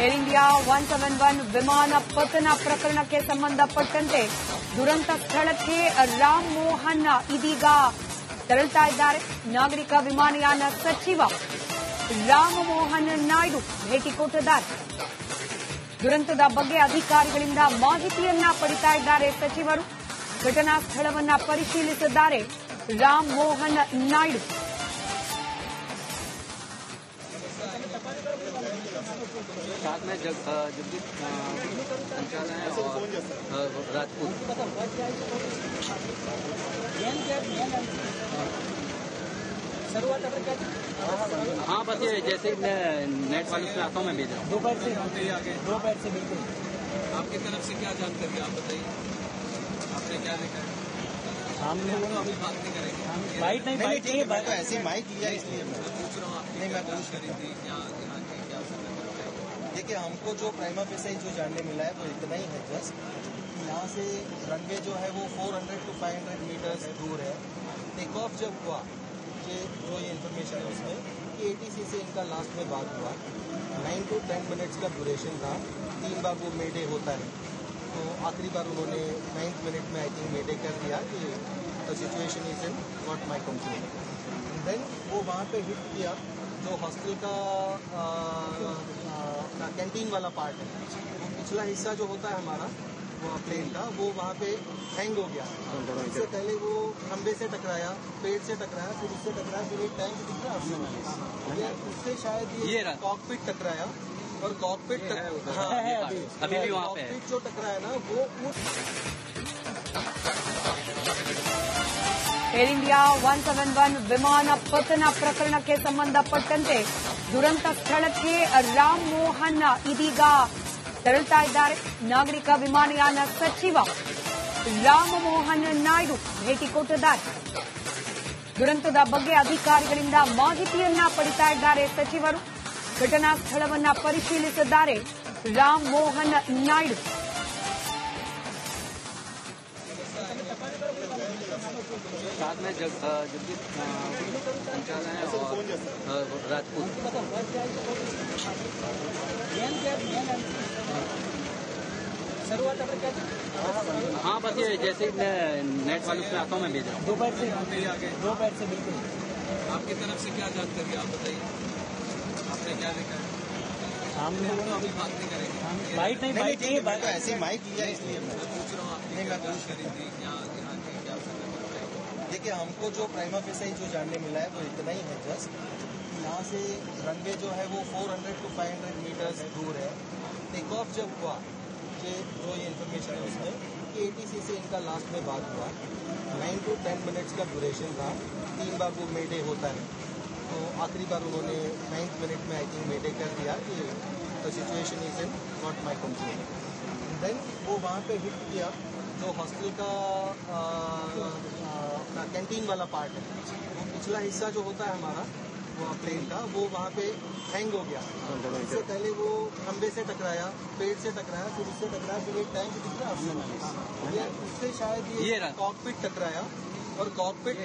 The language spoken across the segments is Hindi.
ಏರ್ ಇಂಡಿಯಾ 171 ವಿಮಾನ ಪತನ ಪ್ರಕರಣಕ್ಕೆ ಸಂಬಂಧಪಟ್ಟಂತೆ ದುರಂತ ಸ್ಥಳಕ್ಕೆ ರಾಮ್ ಮೋಹನ್ ಇದೀಗ ತೆರಳುತ್ತಾ ಇದ್ದಾರೆ. ನಾಗರಿಕ ವಿಮಾನಯಾನ ಸಚಿವ ರಾಮ್ ಮೋಹನ್ ನಾಯ್ಡು ಭೇಟಿ ಕೊಟ್ಟಿದ್ದಾರೆ. ದುರಂತದ ಬಗ್ಗೆ ಅಧಿಕಾರಿಗಳಿಂದ ಮಾಹಿತಿಯನ್ನ ಪಡಿತಾ ಇದ್ದಾರೆ ಸಚಿವರು. ಘಟನಾ ಸ್ಥಳವನ್ನ ಪರಿಶೀಲಿಸಿದ್ದಾರೆ ರಾಮ್ ಮೋಹನ್ ನಾಯ್ಡು. साथ में जगदीप संचालन और राजपूत। हाँ बस ये जैसे नेट वाले इलाकों में भेज रहा हूँ। दोपहर से बिल्कुल। आपकी तरफ से क्या जानकारी आप बताइए, आपने क्या देखा है? हम लोग अभी बात नहीं करेंगे, बाइट नहीं बाइट नहीं मैं तो ऐसे माइक लिया इसलिए मैं पूछ रहा हूँ आपने नहीं, मैं क्या पूछ करी थी, क्या यहाँ की क्या देखिए, हमको जो प्राइमा फेसा जो जानने मिला है वो इतना ही है जस्ट यहाँ से रनवे जो है वो 400 to 500 मीटर्स दूर है। टेक ऑफ जब हुआ कि जो ये इन्फॉर्मेशन है उसमें कि ATC से इनका लास्ट में बात हुआ, 9 to 10 मिनट्स का ड्यूरेशन था। 3 बार वो मेडे होता है, तो आखिरी बार उन्होंने 9th मिनट में आई थिंक मेडे कर दिया कि the situation is in not my control. Then वो वहाँ पे हिट किया जो हॉस्टल का कैंटीन वाला पार्ट है, वो पिछला हिस्सा जो होता है हमारा वो प्लेन का, वो वहाँ पे हैंग हो गया। इससे पहले वो खंबे से टकराया, पेड़ से टकराया, फिर उससे टकराया, फिर एक टैंक दिख रहा है उससे शायद ये कॉकपिट टकराया और कॉकपिट अभी भी वहाँ पे जो टकराया ना वो ಏರ್ ಇಂಡಿಯಾ 171 ವಿಮಾನ ಪತನ ಪ್ರಕರಣಕ್ಕೆ ಸಂಬಂಧಪಟ್ಟಂತೆ ದುರಂತ ಸ್ಥಳಕ್ಕೆ ರಾಮ್ ಮೋಹನ್ ಇದೀಗ ತೆರಳುತ್ತಾ ಇದ್ದಾರೆ. ನಾಗರಿಕ ವಿಮಾನಯಾನ ಸಚಿವ ರಾಮ್ ಮೋಹನ್ ನಾಯ್ಡು ಭೇಟಿ ಕೊಟ್ಟಿದ್ದಾರೆ. ದುರಂತದ ಬಗ್ಗೆ ಅಧಿಕಾರಿಗಳಿಂದ ಮಾಹಿತಿಯನ್ನ ಪಡಿತಾ ಇದ್ದಾರೆ ಸಚಿವರು. ಘಟನಾ ಸ್ಥಳವನ್ನ ಪರಿಶೀಲಿಸಿದ್ದಾರೆ ರಾಮ್ ಮೋಹನ್ ನಾಯ್ಡು. साथ में जगदीप संचालन और राजपूत। हाँ बस ये जैसे नेट वाले इलाकों में भेज रहा हूँ। दोपहर से बिल्कुल। आपकी तरफ से क्या जानकारी आप बताइए, आपने क्या देखा है? हम लोग अभी बात नहीं करेंगे, बाइट नहीं बाइट नहीं मैं तो ऐसे माइक लिया इसलिए मैं पूछ रहा हूँ आपने क्या करी थी, क्या यहाँ की क्या देखिए, हमको जो प्राइमा फेसा जो जानने मिला है वो इतना ही है जस्ट यहाँ से रनवे जो है वो 400 to 500 मीटर्स दूर है। टेक ऑफ जब हुआ कि जो ये इन्फॉर्मेशन है उसमें कि ATC से इनका लास्ट में बात हुआ, 9 to 10 मिनट्स का ड्यूरेशन था। 3 बार वो मेडे होता है, तो आखिरी बार उन्होंने 9th मिनट में आई थिंक मेडे कर दिया कि the situation is in not my control. Then वो वहाँ पे हिट किया जो हॉस्टल का कैंटीन वाला पार्ट है, वो पिछला हिस्सा जो होता है हमारा वो प्लेन का, वो वहाँ पे हैंग हो गया। इससे पहले वो खंबे से टकराया, पेड़ से टकराया, फिर उससे टकराया, फिर एक टैंक दिख रहा है उससे शायद ये कॉकपिट टकराया और कॉकपिट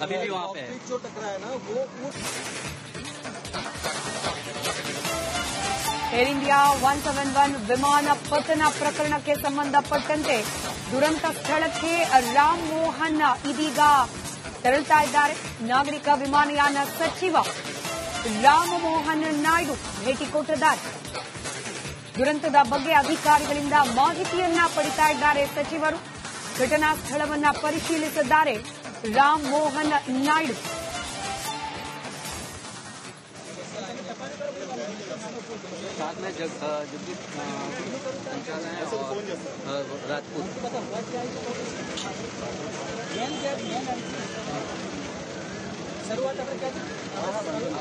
अभी भी वहाँ पे जो टकराया ना वो ಏರ್ ಇಂಡಿಯಾ 171 ವಿಮಾನ ಪತನ ಪ್ರಕರಣಕ್ಕೆ ಸಂಬಂಧಪಟ್ಟಂತೆ ದುರಂತ ಸ್ಥಳಕ್ಕೆ ರಾಮ್ ಮೋಹನ್ ಇದೀಗ ತೆರಳುತ್ತಾ ಇದ್ದಾರೆ. ನಾಗರಿಕ ವಿಮಾನಯಾನ ಸಚಿವ ರಾಮ್ ಮೋಹನ್ ನಾಯ್ಡು ಭೇಟಿ ಕೊಟ್ಟಿದ್ದಾರೆ. ದುರಂತದ ಬಗ್ಗೆ ಅಧಿಕಾರಿಗಳಿಂದ ಮಾಹಿತಿಯನ್ನ ಪಡಿತಾ ಇದ್ದಾರೆ ಸಚಿವರು. ಘಟನಾ ಸ್ಥಳವನ್ನ ಪರಿಶೀಲಿಸಿದ್ದಾರೆ ರಾಮ್ ಮೋಹನ್ ನಾಯ್ಡು. साथ में जगदीप संचालन और राजपूत।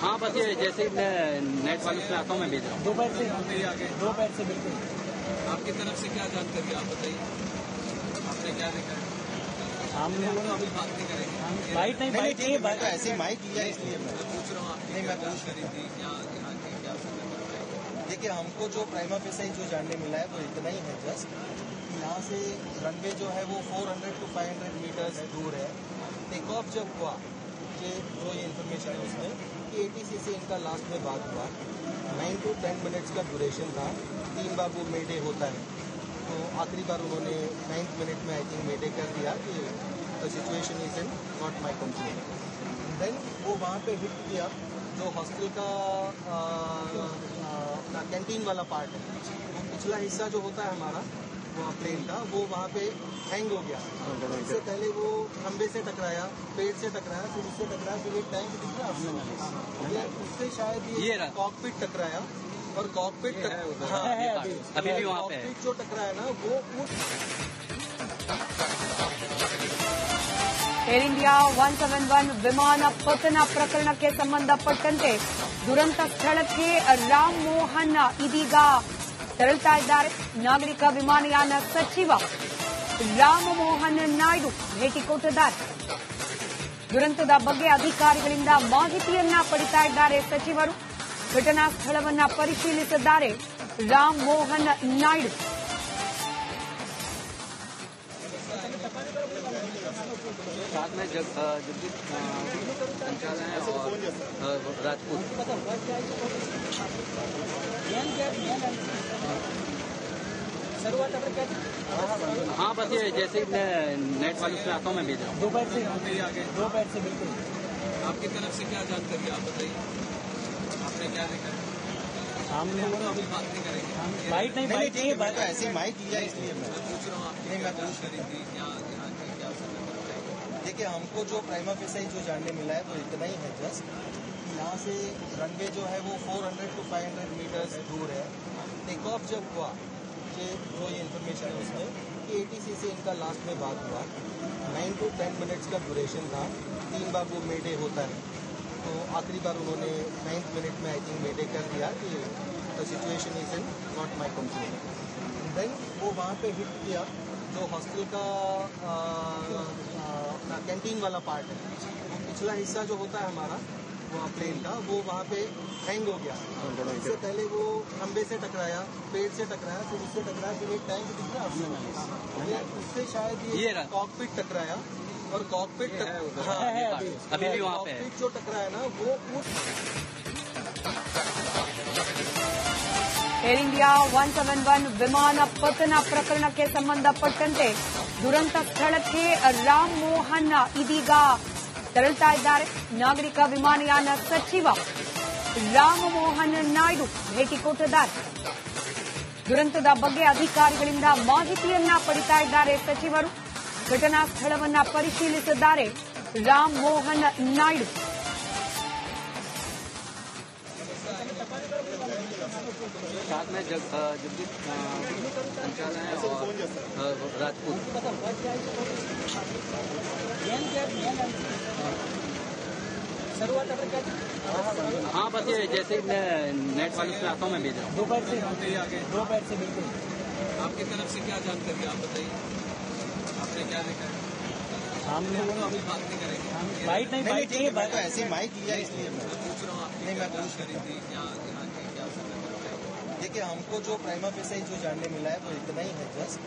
हाँ बस ये जैसे नेट वाले इलाकों में भेज रहा हूँ। दोपहर से बिल्कुल। आपकी तरफ से क्या जानकारी आप बताइए, आपने क्या देखा है? हम लोग अभी बात नहीं करेंगे, बाइट नहीं बाइट नहीं मैं तो ऐसे माइक लिया इसलिए मैं पूछ रहा हूँ आपने क्या करी थी, क्या यहाँ की क्या देखिए, हमको जो प्राइमा फेसा जो जानने मिला है वो इतना ही है जस्ट यहाँ से रनवे जो है वो 400 to 500 मीटर्स दूर है। टेक ऑफ जब हुआ कि जो ये इन्फॉर्मेशन है उसमें कि एटीसी से इनका लास्ट में बात हुआ, 9 to 10 मिनट्स का ड्यूरेशन था। 3 बार वो मेडे होता है, तो आखिरी बार उन्होंने 9th मिनट में आई थिंक मेडे कर दिया कि the situation is in not my control. Then वो वहाँ पे हिट किया जो हॉस्टल का कैंटीन वाला पार्ट है, वो पिछला हिस्सा जो होता है हमारा वो प्लेन का, वो वहाँ पे हैंग हो गया। इससे पहले वो खंबे से टकराया, पेड़ से टकराया, फिर उससे टकराया, फिर एक टैंक दिख रहा है उससे शायद ये कॉकपिट टकराया, और कॉकपिट अभी भी वहाँ पे है। कॉकपिट जो टकराया ना वो ಏರ್ ಇಂಡಿಯಾ 171 ವಿಮಾನ ಪತನ ಪ್ರಕರಣಕ್ಕೆ ಸಂಬಂಧಪಟ್ಟಂತೆ ದುರಂತ ಸ್ಥಳಕ್ಕೆ ರಾಮ್ ಮೋಹನ್ ಇದೀಗ ತೆರಳುತ್ತಾ ಇದ್ದಾರೆ. ನಾಗರಿಕ ವಿಮಾನಯಾನ ಸಚಿವ ರಾಮ್ ಮೋಹನ್ ನಾಯ್ಡು ಭೇಟಿ ಕೊಟ್ಟಿದ್ದಾರೆ. ದುರಂತದ ಬಗ್ಗೆ ಅಧಿಕಾರಿಗಳಿಂದ ಮಾಹಿತಿಯನ್ನ ಪಡಿತಾ ಇದ್ದಾರೆ ಸಚಿವರು. ಘಟನಾ ಸ್ಥಳವನ್ನ ಪರಿಶೀಲಿಸಿದ್ದಾರೆ ರಾಮ್ ಮೋಹನ್ ನಾಯ್ಡು. साथ में जगदीप पंचाल हैं और राजपूत। हाँ बस ये जैसे ही मैं नेट वालों से आता हूँ मैं भेज रहा हूँ। दोपहर से बिल्कुल। आपकी तरफ से क्या जानकारी आप बताइए, आपने क्या देखा? हम लोगों ने अभी बात नहीं करेंगे, बाइट नहीं बाइट नहीं मैं तो ऐसे माइक लिया इसलिए मैं पूछ रहा हूँ आपने क्या जानकारी थी, यहाँ की क्या देखिए, हमको जो प्राइमा फेसाई जो जानने मिला है वो इतना ही है जस्ट यहाँ से रनवे जो है वो 400 to 500 मीटर्स दूर है। टेक ऑफ जब हुआ कि जो ये इन्फॉर्मेशन है उसमें कि एटीसी से इनका लास्ट में बात हुआ, 9 to 10 मिनट्स का ड्यूरेशन था। 3 बार वो मेडे होता है, तो आखिरी बार उन्होंने 9th मिनट में आई थिंक मेडे कर दिया कि the situation is in not my control. Then वो वहाँ पे हिट किया जो हॉस्टल का कैंटीन वाला पार्ट है, वो पिछला हिस्सा जो होता है हमारा वो प्लेन का, वो वहाँ पे हैंग हो गया। इससे पहले वो खंबे से टकराया, पेड़ से टकराया, फिर उससे टकराया, फिर एक टैंक दिख रहा है उससे शायद ये कॉकपिट टकराया, और कॉकपिट अभी भी वहाँ पे है। कॉकपिट जो टकराया ना वो ಏರ್ ಇಂಡಿಯಾ 171 ವಿಮಾನ ಪತನ ಪ್ರಕರಣಕ್ಕೆ ಸಂಬಂಧಪಟ್ಟಂತೆ ದುರಂತ ಸ್ಥಳಕ್ಕೆ ರಾಮ್ ಮೋಹನ್ ಇದೀಗ ತೆರಳುತ್ತಾ ಇದ್ದಾರೆ. ನಾಗರಿಕ ವಿಮಾನಯಾನ ಸಚಿವ ರಾಮ್ ಮೋಹನ್ ನಾಯ್ಡು ಭೇಟಿ ಕೊಟ್ಟಿದ್ದಾರೆ. ದುರಂತದ ಬಗ್ಗೆ ಅಧಿಕಾರಿಗಳಿಂದ ಮಾಹಿತಿಯನ್ನ ಪಡಿತಾ ಇದ್ದಾರೆ ಸಚಿವರು. ಘಟನಾ ಸ್ಥಳವನ್ನ ಪರಿಶೀಲಿಸಿದ್ದಾರೆ ರಾಮ್ ಮೋಹನ್ ನಾಯ್ಡು. साथ में जगदीप पंचाल हैं और राजपूत। हाँ बस ये जैसे ही मैं नेट वालों से आता हूँ मैं भेज रहा हूँ। दोपहर से बिल्कुल। आपकी तरफ से क्या जानकारी आप बताइए, आपने क्या देखा? हम लोगों ने अभी बात नहीं करेंगे, बाइट नहीं बाइट नहीं मैं तो ऐसे माइक लिया इसलिए मैं पूछ रहा हूँ आपने क्या जानकारी थी, यहाँ की क्या? देखिए, हमको जो प्राइमा फेसाई जो जानने मिला है वो इतना ही है जस्ट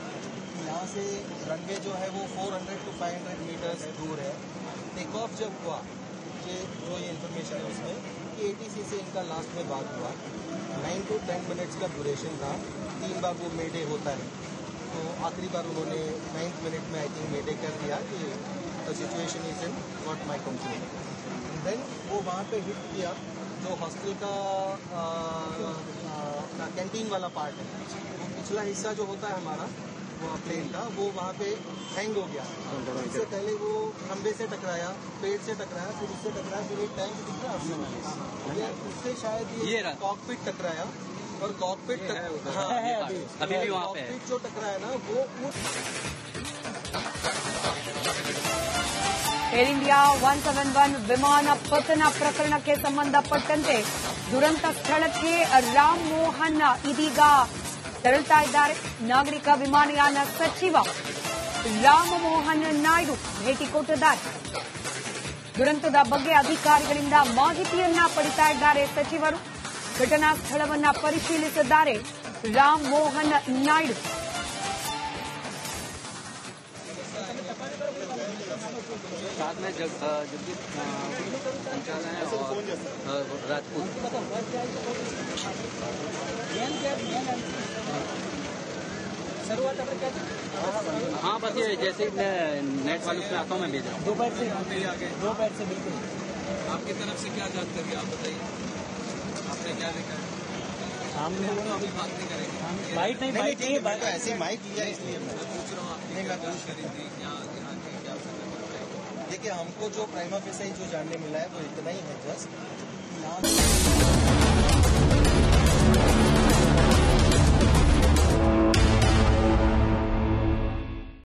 यहाँ से रनवे जो है वो 400 to 500 मीटर्स दूर है। टेक ऑफ जब हुआ कि जो ये इन्फॉर्मेशन है उसमें कि एटीसी से इनका लास्ट में बात हुआ, 9 to 10 मिनट्स का ड्यूरेशन था। 3 बार वो मेडे होता है, तो आखिरी बार उन्होंने 9th मिनट में आई थिंक मेडे कर दिया कि the situation is in not my control. Then वो वहाँ पे हिट किया जो हॉस्टल का कैंटीन वाला पार्ट है, वो पिछला हिस्सा जो होता है हमारा वो प्लेन का, वो वहाँ पे हैंग हो गया। इससे पहले वो खंबे से टकराया, पेड़ से टकराया, फिर उससे टकराया, फिर एक टैंक दिख रहा है उससे शायद ये कॉकपिट टकराया, और कॉकपिट अभी भी वहाँ पे है। कॉकपिट जो टकराया ना वो ಏರ್ ಇಂಡಿಯಾ 171 ವಿಮಾನ ಪತನ ಪ್ರಕರಣಕ್ಕೆ ಸಂಬಂಧಪಟ್ಟಂತೆ ದುರಂತ ಸ್ಥಳಕ್ಕೆ ರಾಮ್ ಮೋಹನ್ ಇದೀಗ ತೆರಳುತ್ತಾ ಇದ್ದಾರೆ. ನಾಗರಿಕ ವಿಮಾನಯಾನ ಸಚಿವ ರಾಮ್ ಮೋಹನ್ ನಾಯ್ಡು ಭೇಟಿ ಕೊಟ್ಟಿದ್ದಾರೆ. ದುರಂತದ ಬಗ್ಗೆ ಅಧಿಕಾರಿಗಳಿಂದ ಮಾಹಿತಿಯನ್ನ ಪಡಿತಾ ಇದ್ದಾರೆ ಸಚಿವರು. ಘಟನಾ ಸ್ಥಳವನ್ನ ಪರಿಶೀಲಿಸಿದ್ದಾರೆ ರಾಮ್ ಮೋಹನ್ ನಾಯ್ಡು. साथ साथ में जगदीप संचालन है और राजपूत। शुरुआत आपने क्या? हाँ बस ये जैसे ही मैं नेट वालों से आता हूँ मैं भेज रहा हूँ। दोपहर से आगे दोपहर से बिल्कुल। आपकी तरफ से क्या जानकारी आप बताइए, आपने क्या लिखा है? हम लोगों ने अभी बात नहीं करेंगे। बाइट नहीं बाइट चाहिए मैं तो ऐसे ही माइक लिया इसलिए मैं पूछ रहा हूँ आपने नहीं, क्या मैं पूछ जानकारी दी, क्या यहाँ की क्या समझ। देखिए हमको जो प्राइमा फेसाई जो जानने मिला है वो इतना ही है जस्ट यहाँ